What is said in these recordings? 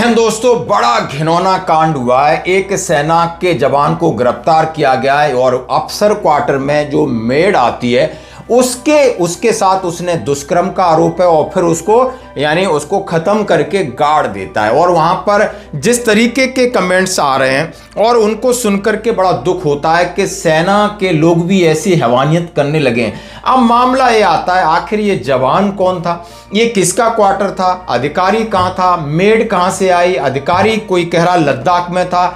बहन दोस्तों, बड़ा घिनौना कांड हुआ है। एक सेना के जवान को गिरफ्तार किया गया है और अफसर क्वार्टर में जो मेड आती है उसके साथ उसने दुष्कर्म का आरोप है और फिर उसको खत्म करके गाड़ देता है। और वहां पर जिस तरीके के कमेंट्स आ रहे हैं और उनको सुनकर के बड़ा दुख होता है कि सेना के लोग भी ऐसी हैवानियत करने लगे। अब मामला ये आता है, आखिर ये जवान कौन था, ये किसका क्वार्टर था, अधिकारी कहां था, मेड कहां से आई, अधिकारी कोई कह रहा लद्दाख में था।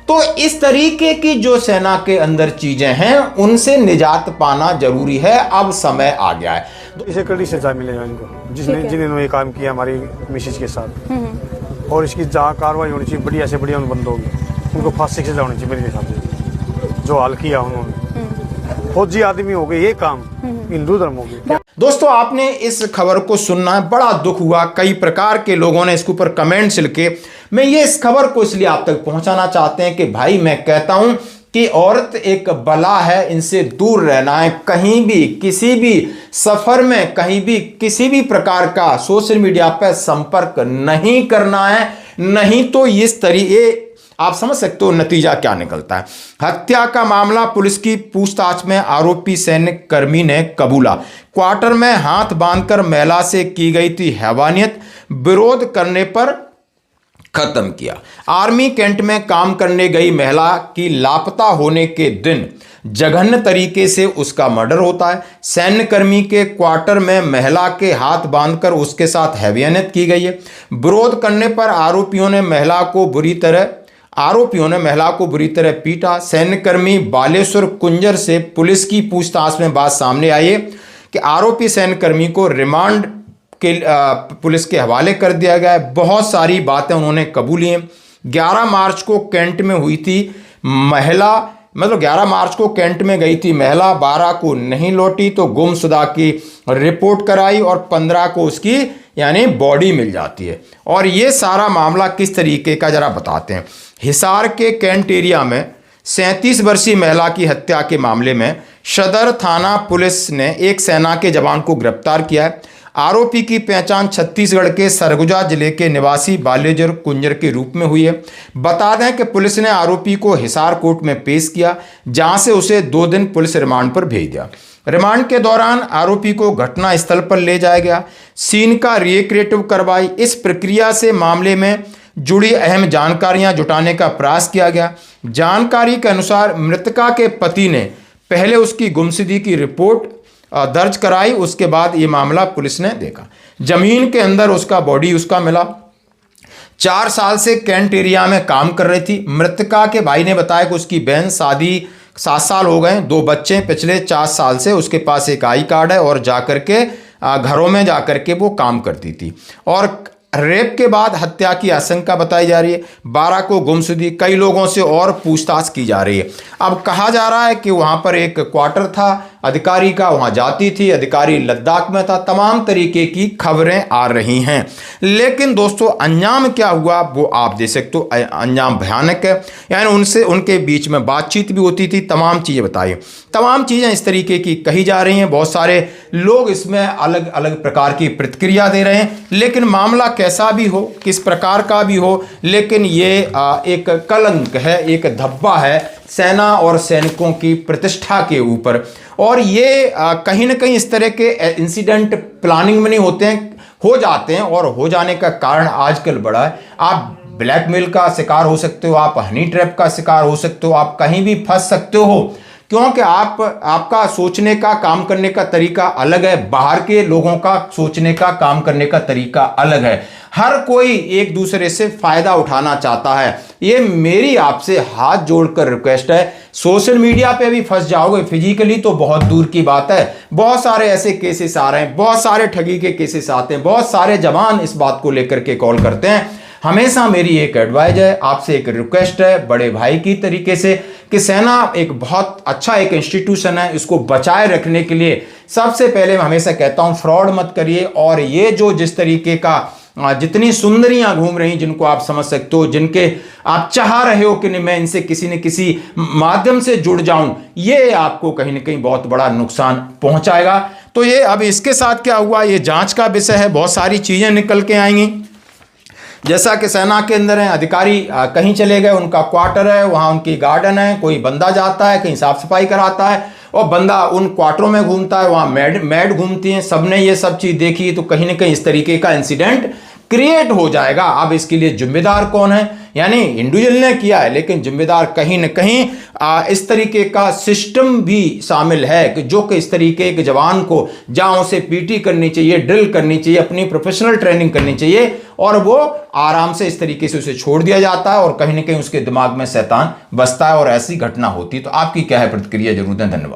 तो इस तरीके की जो सेना के अंदर चीजें हैं उनसे निजात पाना जरूरी है। अब समय आ गया है। इसे कड़ी सजा मिलेगा इनको जिन्होंने ये काम किया हमारी मिसेज के साथ, और इसकी जहाँ कार्रवाई होनी चाहिए बढ़िया से बढ़िया बंद होगी। उनको फांसी की सजा होनी चाहिए मेरे हिसाब से। जो हाल किया उन्होंने, फौजी आदमी हो गए, ये काम हिंदू धर्म हो गया। दोस्तों, आपने इस खबर को सुनना है, बड़ा दुख हुआ। कई प्रकार के लोगों ने इसके ऊपर कमेंट्स लिखे। मैं ये इस खबर को इसलिए आप तक पहुंचाना चाहते हैं कि भाई, मैं कहता हूं कि औरत एक बला है, इनसे दूर रहना है। कहीं भी किसी भी सफर में कहीं भी किसी भी प्रकार का सोशल मीडिया पर संपर्क नहीं करना है, नहीं तो इस तरीके आप समझ सकते हो नतीजा क्या निकलता है। हत्या का मामला, पुलिस की पूछताछ में आरोपी सैन्य कर्मी ने कबूला। क्वार्टर में हाथ बांधकर महिला से की गई थी हैवानियत, विरोध करने पर खत्म किया। आर्मी कैंट में काम करने गई महिला की लापता होने के दिन जघन्य तरीके से उसका मर्डर होता है। सैन्य कर्मी के क्वार्टर में महिला के हाथ बांधकर उसके साथ हैवानियत की गई है। विरोध करने पर आरोपियों ने महिला को बुरी तरह पीटा। सैन्यकर्मी बालेश्वर कुंजर से पुलिस की पूछताछ में बात सामने आई है कि आरोपी सैन्यकर्मी को रिमांड के पुलिस के हवाले कर दिया गया है। बहुत सारी बातें उन्होंने कबूली हैं। 11 मार्च को कैंट में हुई थी महिला, 11 मार्च को कैंट में गई थी महिला, 12 को नहीं लौटी तो गुमशुदा की रिपोर्ट कराई और 15 को उसकी बॉडी मिल जाती है। और ये सारा मामला किस तरीके का जरा बताते हैं। हिसार के कैंट एरिया में 37 वर्षीय महिला की हत्या के मामले में सदर थाना पुलिस ने एक सेना के जवान को गिरफ्तार किया है। आरोपी की पहचान छत्तीसगढ़ के सरगुजा जिले के निवासी बालेश्वर कुंजर के रूप में हुई है। बता दें कि पुलिस ने आरोपी को हिसार कोर्ट में पेश किया, जहां से उसे 2 दिन पुलिस रिमांड पर भेज दिया। रिमांड के दौरान आरोपी को घटना स्थल पर ले जाया गया, सीन का रिक्रिएटिव करवाई। इस प्रक्रिया से मामले में जुड़ी अहम जानकारियां जुटाने का प्रयास किया गया। जानकारी के अनुसार मृतका के पति ने पहले उसकी गुमशुदगी की रिपोर्ट दर्ज कराई, उसके बाद ये मामला पुलिस ने देखा। जमीन के अंदर उसका बॉडी मिला। 4 साल से कैंट एरिया में काम कर रही थी। मृतका के भाई ने बताया कि उसकी बहन शादी 7 साल हो गए, 2 बच्चे, पिछले 4 साल से उसके पास एक आई कार्ड है और जाकर के घरों में जाकर के वो काम करती थी। और रेप के बाद हत्या की आशंका बताई जा रही है। 12 को गुमशुदगी, कई लोगों से और पूछताछ की जा रही है। अब कहा जा रहा है कि वहां पर एक क्वार्टर था अधिकारी का, वहां जाती थी, अधिकारी लद्दाख में था। तमाम तरीके की खबरें आ रही हैं, लेकिन दोस्तों अंजाम क्या हुआ वो आप देख सकते हो। अंजाम भयानक है। उनके बीच में बातचीत भी होती थी, तमाम चीजें बताई, तमाम चीजें इस तरीके की कही जा रही हैं। बहुत सारे लोग इसमें अलग अलग प्रकार की प्रतिक्रिया दे रहे हैं, लेकिन मामला कैसा भी हो, किस प्रकार का भी हो, लेकिन ये एक कलंक है, एक धब्बा है सेना और सैनिकों की प्रतिष्ठा के ऊपर। और ये कहीं ना कहीं इस तरह के इंसिडेंट प्लानिंग में नहीं होते हैं, हो जाते हैं। और हो जाने का कारण आजकल बड़ा है। आप ब्लैकमेल का शिकार हो सकते हो, आप हनी ट्रैप का शिकार हो सकते हो, आप कहीं भी फंस सकते हो, क्योंकि आपका सोचने का काम करने का तरीका अलग है, बाहर के लोगों का सोचने का काम करने का तरीका अलग है। हर कोई एक दूसरे से फायदा उठाना चाहता है। ये मेरी आपसे हाथ जोड़कर रिक्वेस्ट है, सोशल मीडिया पे भी फंस जाओगे, फिजिकली तो बहुत दूर की बात है। बहुत सारे ऐसे केसेस आ रहे हैं, बहुत सारे ठगी के केसेस आते हैं, बहुत सारे जवान इस बात को लेकर के कॉल करते हैं। हमेशा मेरी एक एडवाइज है, आपसे एक रिक्वेस्ट है बड़े भाई की तरीके से, कि सेना एक बहुत अच्छा एक इंस्टीट्यूशन है, इसको बचाए रखने के लिए सबसे पहले मैं हमेशा कहता हूं फ्रॉड मत करिए। और ये जो जिस तरीके का जितनी सुंदरियां घूम रही, जिनको आप समझ सकते हो, जिनके आप चाह रहे हो कि नहीं मैं इनसे किसी न किसी माध्यम से जुड़ जाऊं, ये आपको कहीं ना कहीं बहुत बड़ा नुकसान पहुंचाएगा। तो ये अब इसके साथ क्या हुआ, ये जांच का विषय है, बहुत सारी चीजें निकल के आएंगी। जैसा कि सेना के अंदर हैं, अधिकारी कहीं चले गए, उनका क्वार्टर है, वहाँ उनकी गार्डन है, कोई बंदा जाता है कहीं साफ सफाई कराता है और बंदा उन क्वार्टरों में घूमता है, वहाँ मैड घूमती हैं, सबने ये सब चीज़ देखी, तो कहीं ना कहीं इस तरीके का इंसिडेंट क्रिएट हो जाएगा। अब इसके लिए जिम्मेदार कौन है? यानी इंडिविजुअल ने किया है, लेकिन जिम्मेदार कहीं न कहीं इस तरीके का सिस्टम भी शामिल है कि जो कि इस तरीके के जवान को जहाँ उसे पीटी करनी चाहिए, ड्रिल करनी चाहिए, अपनी प्रोफेशनल ट्रेनिंग करनी चाहिए, और वो आराम से इस तरीके से उसे छोड़ दिया जाता है और कहीं ना कहीं उसके दिमाग में शैतान बसता है और ऐसी घटना होती है। तो आपकी क्या है प्रतिक्रिया? जरूर दें। धन्यवाद।